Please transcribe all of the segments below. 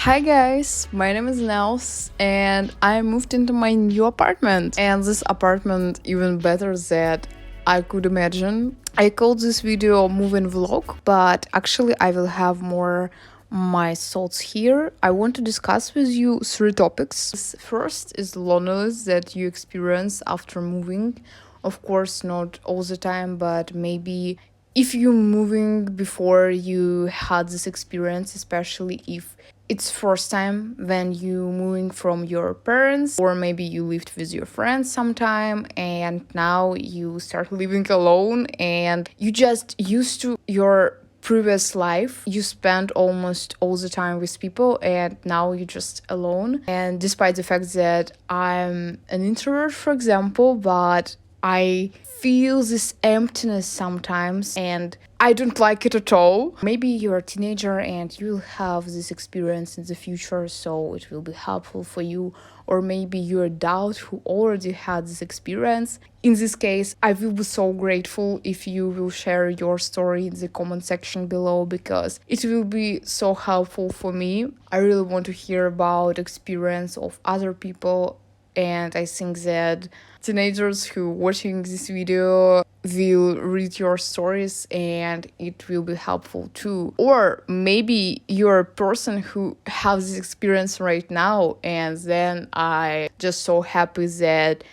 Hi guys, my name is Nels and I moved into my new apartment, and this apartment even better than I could imagine. I called this video moving vlog, but actually I will have more my thoughts here. I want to discuss with you three topics. First is loneliness that you experience after moving. Of course, not all the time, but maybe if you're moving before you had this experience, especially if it's first time when you moving from your parents, or maybe you lived with your friends sometime and now you start living alone and you just used to your previous life. You spend almost all the time with people and now you're just alone. And despite the fact that I'm an introvert, for example, but I feel this emptiness sometimes and I don't like it at all. Maybe you're a teenager and you'll have this experience in the future, so it will be helpful for you. Or maybe you're an adult who already had this experience. In this case, I will be so grateful if you will share your story in the comment section below, because it will be so helpful for me. I really want to hear about experience of other people, and I think that teenagers who watching this video will read your stories and it will be helpful too. Or maybe you're a person who has this experience right now, and then I just so happy that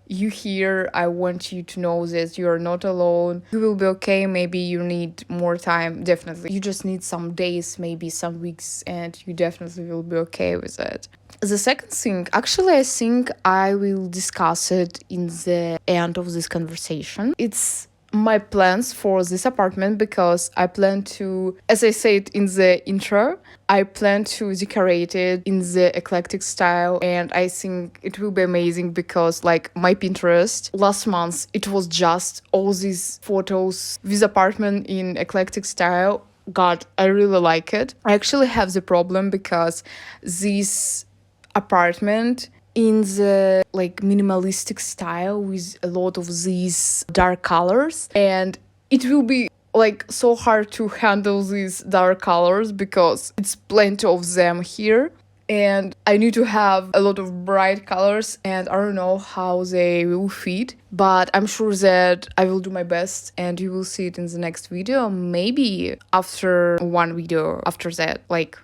you here. I want you to know that you're not alone. You will be okay. Maybe you need more time. Definitely. You just need some days, maybe some weeks, and you definitely will be okay with it. The second thing, actually, I think I will discuss it in the end of this conversation. It's my plans for this apartment, because I plan to, as I said in the intro, I plan to decorate it in the eclectic style, and I think it will be amazing because, like, my Pinterest last month, it was just all these photos with apartment in eclectic style. God, I really like it. I actually have the problem because this apartment in the like minimalistic style with a lot of these dark colors, and it will be like so hard to handle these dark colors because it's plenty of them here, and I need to have a lot of bright colors, and I don't know how they will fit, but I'm sure that I will do my best and you will see it in the next video, maybe after one video after that, like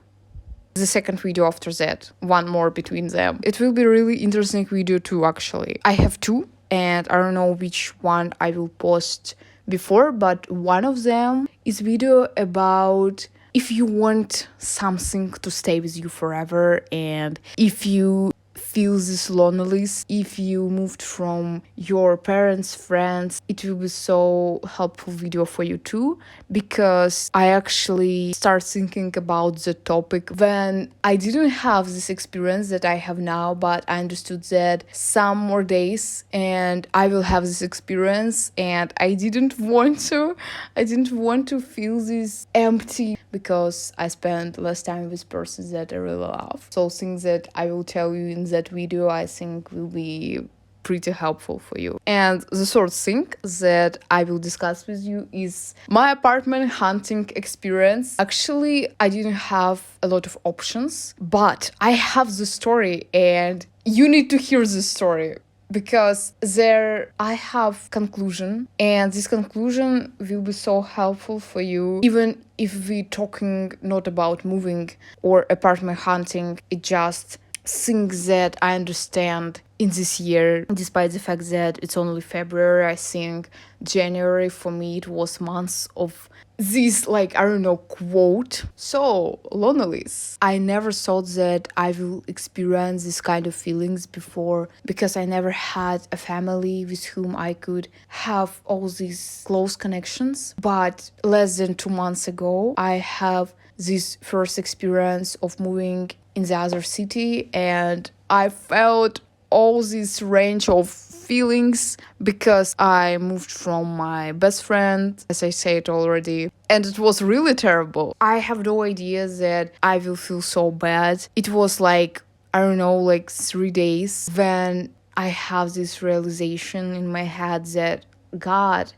the second video after that, one more between them. It will be really interesting video too, actually. I have two, and I don't know which one I will post before, but one of them is video about if you want something to stay with you forever, and if you feel this loneliness, if you moved from your parents, friends, it will be so helpful video for you too, because I actually start thinking about the topic when I didn't have this experience that I have now, but I understood that some more days and I will have this experience, and I didn't want to feel this empty because I spent less time with persons that I really love. So things that I will tell you in that video, I think will be pretty helpful for you. And the third thing that I will discuss with you is my apartment hunting experience. Actually, I didn't have a lot of options, but I have the story and you need to hear the story, because there I have conclusion, and this conclusion will be so helpful for you, even if we're talking not about moving or apartment hunting. It just things that I understand in this year, despite the fact that it's only February. I think January for me it was months of this, like, I don't know, quote. So loneliness, I never thought that I will experience this kind of feelings before, because I never had a family with whom I could have all these close connections. But less than 2 months ago, I have this first experience of moving in the other city, and I felt all this range of feelings because I moved from my best friend, as I said already, and it was really terrible. I have no idea that I will feel so bad. It was like, I don't know, like 3 days when I have this realization in my head that, God,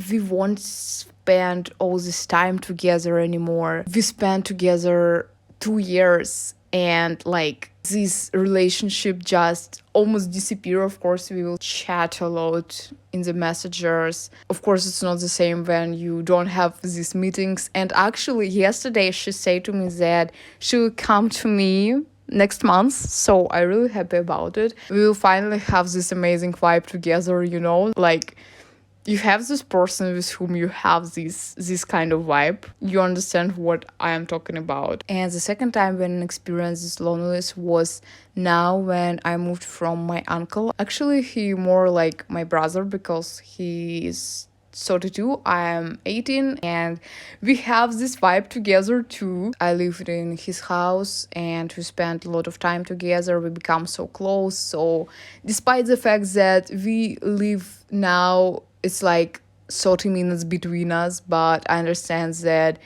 we won't spend all this time together anymore. We spend together 2 years, and like this relationship just almost disappear. Of course we will chat a lot in the messengers. Of course it's not the same when you don't have these meetings. And actually yesterday she said to me that she will come to me next month, so I'm really happy about it. We will finally have this amazing vibe together, you know, like you have this person with whom you have this kind of vibe. You understand what I am talking about. And the second time when I experienced this loneliness was now when I moved from my uncle. Actually he more like my brother because he is 32, I am 18, and we have this vibe together too. I lived in his house and we spent a lot of time together. We become so close. So despite the fact that we live now, it's like 30 minutes between us, but I understand that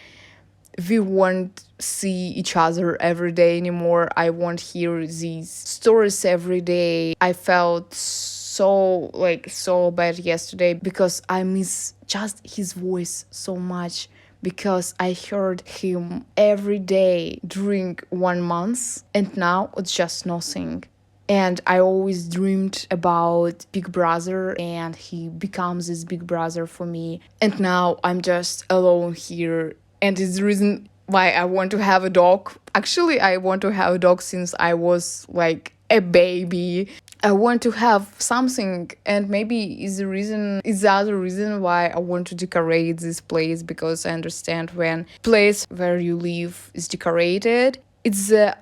we won't see each other every day anymore. I won't hear these stories every day. I felt so bad yesterday because I miss just his voice so much, because I heard him every day during 1 month and now it's just nothing. And I always dreamed about Big Brother and he becomes this Big Brother for me. And now I'm just alone here. And it's the reason why I want to have a dog. Actually, I want to have a dog since I was like a baby. I want to have something, and maybe is the other reason why I want to decorate this place, because I understand when place where you live is decorated, it's the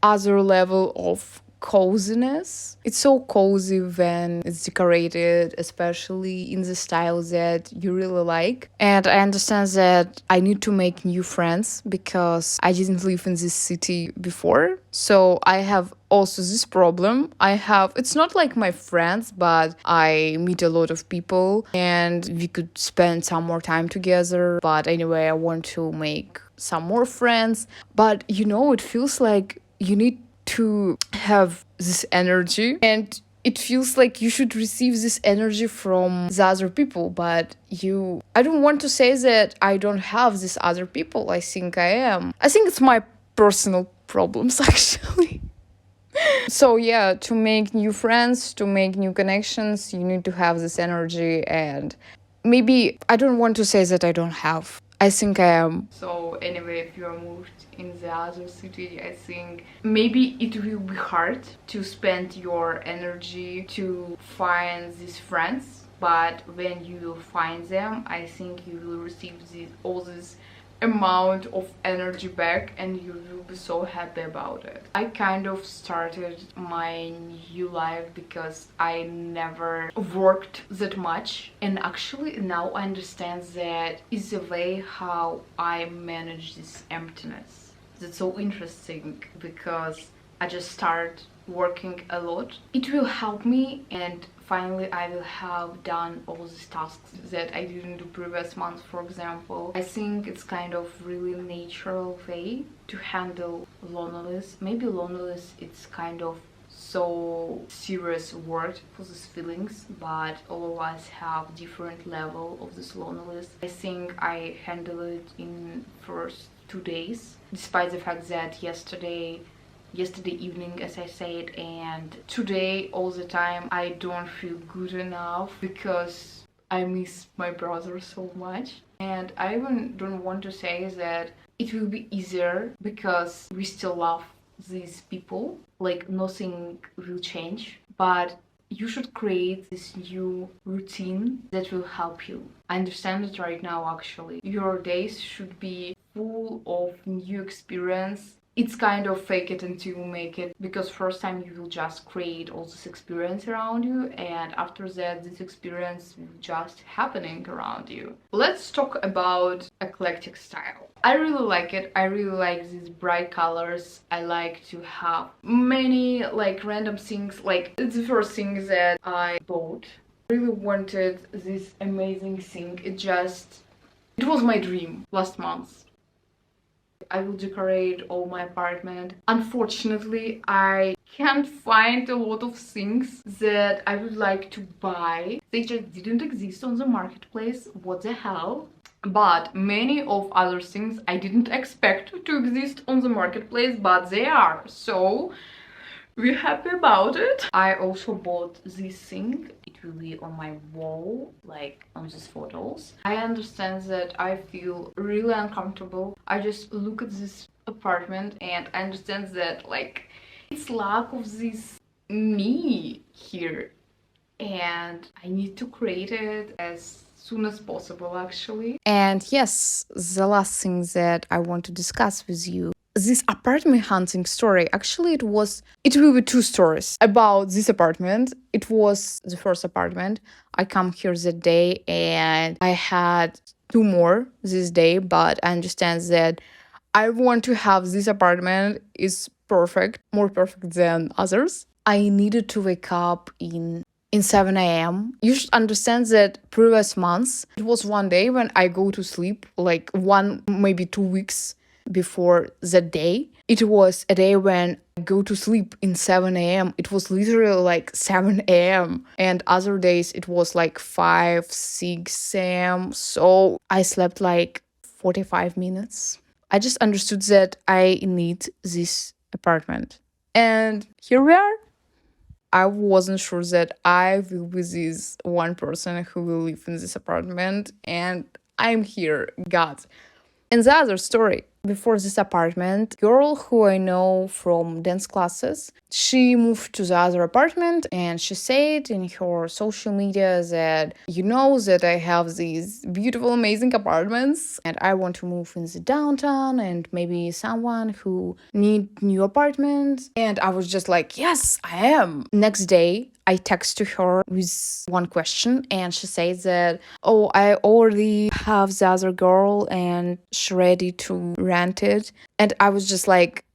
other level of coziness. It's so cozy when it's decorated, especially in the style that you really like. And I understand that I need to make new friends because I didn't live in this city before. So I have also this problem. It's not like my friends, but I meet a lot of people and we could spend some more time together. But anyway, I want to make some more friends. But you know, it feels like you need to have this energy, and it feels like you should receive this energy from the other people. But I don't want to say that I don't have these other people. I think I am. I think it's my personal problems actually. So yeah, to make new friends, to make new connections, you need to have this energy. And maybe I don't want to say that I don't have. I think I am. So anyway, if you are moved in the other city, I think maybe it will be hard to spend your energy to find these friends. But when you will find them, I think you will receive all this amount of energy back and you will be so happy about it. I kind of started my new life because I never worked that much, and actually now I understand that is the way how I manage this emptiness. That's so interesting because I just start working a lot. It will help me, and finally I will have done all these tasks that I didn't do previous months, for example. I think it's kind of really natural way to handle loneliness. Maybe loneliness it's kind of so serious word for these feelings, but all of us have different level of this loneliness. I think I handled it in first 2 days, despite the fact that yesterday evening, as I said, and today all the time I don't feel good enough because I miss my brother so much. And I even don't want to say that it will be easier because we still love these people, like nothing will change, but you should create this new routine that will help you. I understand it right now. Actually, your days should be full of new experience. It's kind of fake it until you make it, because first time you will just create all this experience around you, and after that this experience will just happening around you. Let's talk about eclectic style. I really like it. I really like these bright colors. I like to have many like random things. Like it's the first thing that I bought. I really wanted this amazing thing. It was my dream last month. I will decorate all my apartment. Unfortunately, I can't find a lot of things that I would like to buy. They just didn't exist on the marketplace. What the hell? But many of other things I didn't expect to exist on the marketplace, but they are. So we're happy about it. I also bought this thing. It will be on my wall, like on these photos. I understand that I feel really uncomfortable. I just look at this apartment and I understand that like it's lack of this me here, and I need to create it as soon as possible, actually. And yes, the last thing that I want to discuss with you, this apartment hunting story. Actually, it will be two stories about this apartment. It was the first apartment. I come here that day and I had two more this day, but I understand that I want to have this apartment is perfect, more perfect than others. I needed to wake up in 7 a.m. You should understand that previous months, it was one day when I go to sleep, like one, maybe 2 weeks before the day. It was a day when I go to sleep in 7 a.m. It was literally like 7 a.m. And other days it was like 5, 6 a.m. So I slept like 45 minutes. I just understood that I need this apartment. And here we are. I wasn't sure that I will be this one person who will live in this apartment, and I'm here, God. And the other story, before this apartment, girl who I know from dance classes, she moved to the other apartment and she said in her social media that that I have these beautiful, amazing apartments and I want to move in the downtown and maybe someone who need new apartment. And I was just like, yes, I am. Next day, I text to her with one question and she says that, oh, I already have the other girl and she's ready to rent it. And I was just like,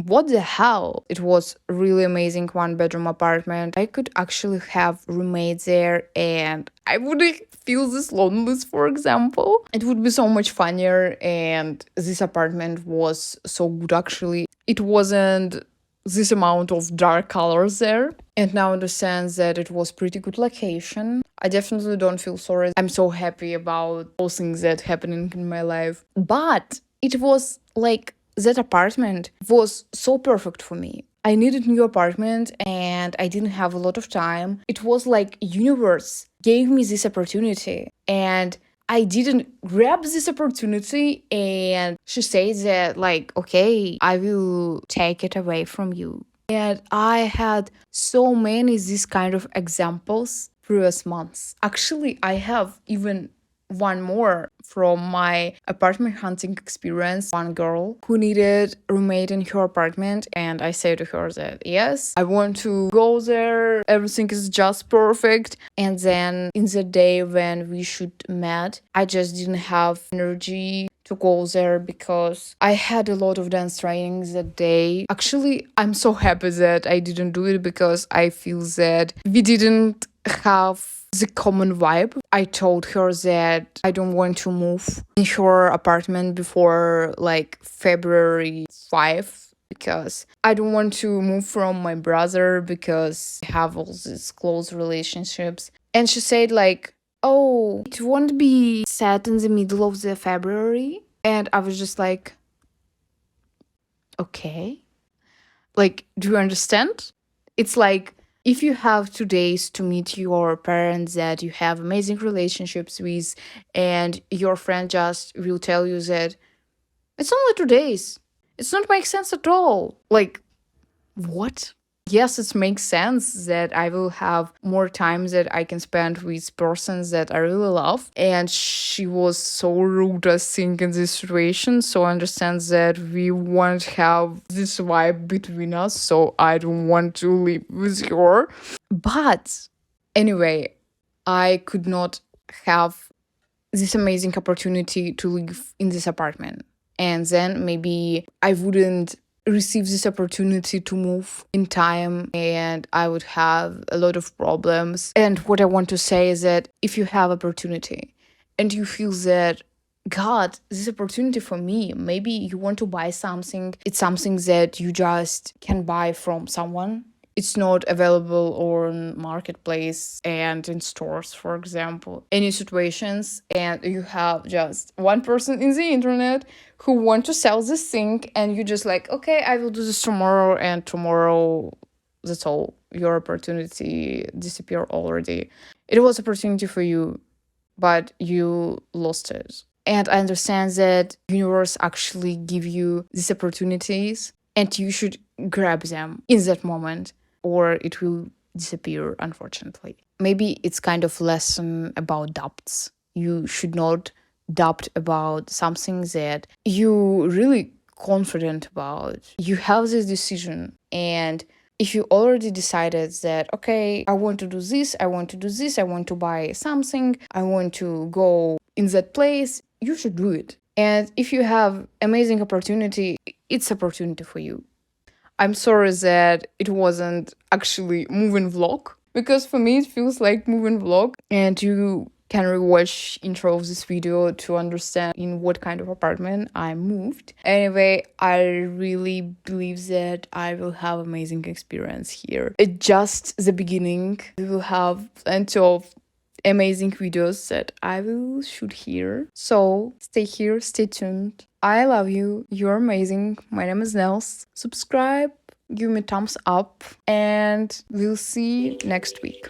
what the hell? It was really amazing one-bedroom apartment. I could actually have roommates there and I wouldn't feel this loneliness, for example. It would be so much funnier, and this apartment was so good actually. It wasn't this amount of dark colors there. And now I understand that it was pretty good location. I definitely don't feel sorry. I'm so happy about all things that happening in my life. But it was like that apartment was so perfect for me. I needed new apartment and I didn't have a lot of time. It was like universe gave me this opportunity and I didn't grab this opportunity, and she says that like, okay, I will take it away from you. And I had so many these kind of examples previous months. Actually, I have even one more from my apartment hunting experience. One girl who needed a roommate in her apartment, and I said to her that yes, I want to go there, everything is just perfect. And then in the day when we should meet, I just didn't have energy to go there because I had a lot of dance trainings that day. Actually, I'm so happy that I didn't do it because I feel that we didn't have the common vibe. I told her that I don't want to move in her apartment before like February 5 because I don't want to move from my brother because I have all these close relationships. And she said like, oh, it won't be set in the middle of the February. And I was just like, okay. Like, do you understand? It's like if you have 2 days to meet your parents that you have amazing relationships with, and your friend just will tell you that it's only 2 days. It's not make sense at all. Like, what? Yes, it makes sense that I will have more time that I can spend with persons that I really love. And she was so rude, I think, in this situation. So I understand that we won't have this vibe between us. So I don't want to live with her. But anyway, I could not have this amazing opportunity to live in this apartment. And then maybe I wouldn't receive this opportunity to move in time and I would have a lot of problems. And what I want to say is that if you have opportunity and you feel that, God, this opportunity for me, maybe you want to buy something, it's something that you just can buy from someone. it's not available on marketplace and in stores, for example, any situations, and you have just one person in the internet who want to sell this thing, and you just like, okay, I will do this tomorrow, and tomorrow, that's all, your opportunity disappear already. It was opportunity for you, but you lost it. And I understand that universe actually give you these opportunities, and you should grab them in that moment, or it will disappear, unfortunately. Maybe it's kind of lesson about doubts. You should not doubt about something that you really confident about. You have this decision, and if you already decided that, okay, I want to do this, I want to do this, I want to buy something, I want to go in that place, you should do it. And if you have amazing opportunity, it's opportunity for you. I'm sorry that it wasn't actually moving vlog, because for me it feels like moving vlog, and you can rewatch intro of this video to understand in what kind of apartment I moved. Anyway, I really believe that I will have amazing experience here. It's just the beginning. We will have plenty of amazing videos that I will shoot here. So stay here, stay tuned. I love you. You're amazing. My name is Nels. Subscribe, give me thumbs up, and we'll see next week.